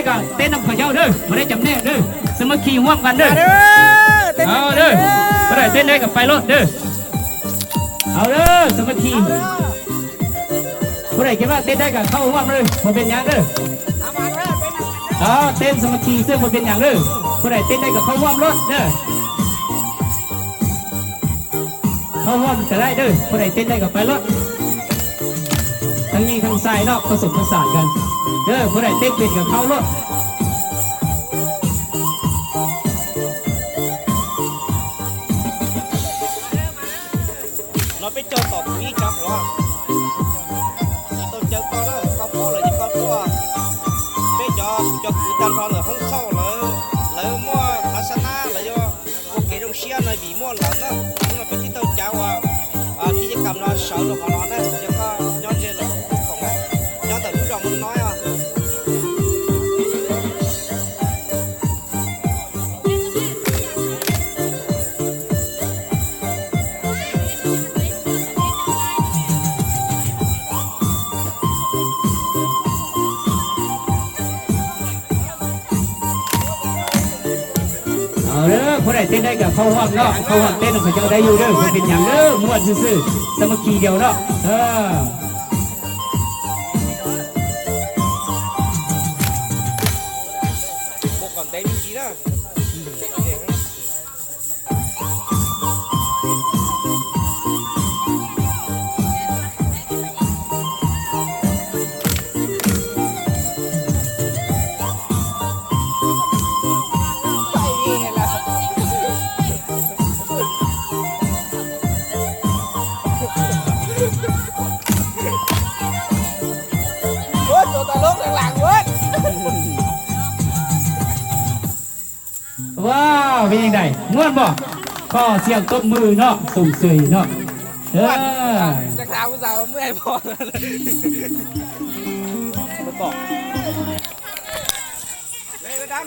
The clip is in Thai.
ก็เต้นน้ำข้าวเจ้าเด้อมาได้จำแนกเด้อสมัคคีร่วมกันเด้อเอาเด้อมาได้เต้นได้กับไปรถเด้อเอาเด้อสมัคคีผู้ใดคิดว่าเต้นได้กับเข้าร่วมเลยมาเป็นอย่างเด้อเอาเต้นสมัคคีเสื้อมาเป็นอย่างเด้อผู้ใดเต้นได้กับเข้าร่วมรถเด้อเข้าร่วมจะได้เด้อผู้ใดเต้นได้กับไปรถทั้งยิงทั้งใส่นอกผสมผสานกันเด้อผู้ใดเต้นเป็นกับเข้ารถnó biết cho tọt quý trong quá chỉ tôi chơi con đó con phố là chỉ con phố biết cho cứ tan con là không sâu là mua khasana là do ok trong xe này bị mua lợn đó nhưng mà biết tôi cháu khi cái cầm nó sợ được họ nói đấy cho có nhon trên là không còn đấy nhon từ lúc đầu mình nói àเอาเด้อผู้ใดเต้นได้กับเข้าห้องเนาะเข้าห้องเต้นของเจ้าได้อยู่เด้อเป็นอย่างเด้อม้วนซื่อๆสมัคคีเดียวเนาะbộ còn té như chí đóว้าวเป็นยังไงม้วนบ่ก็เสียงตบมือเนาะสุ่มเสยเนาะจะถามกูสาวเมื่อไหร่พอแล้ว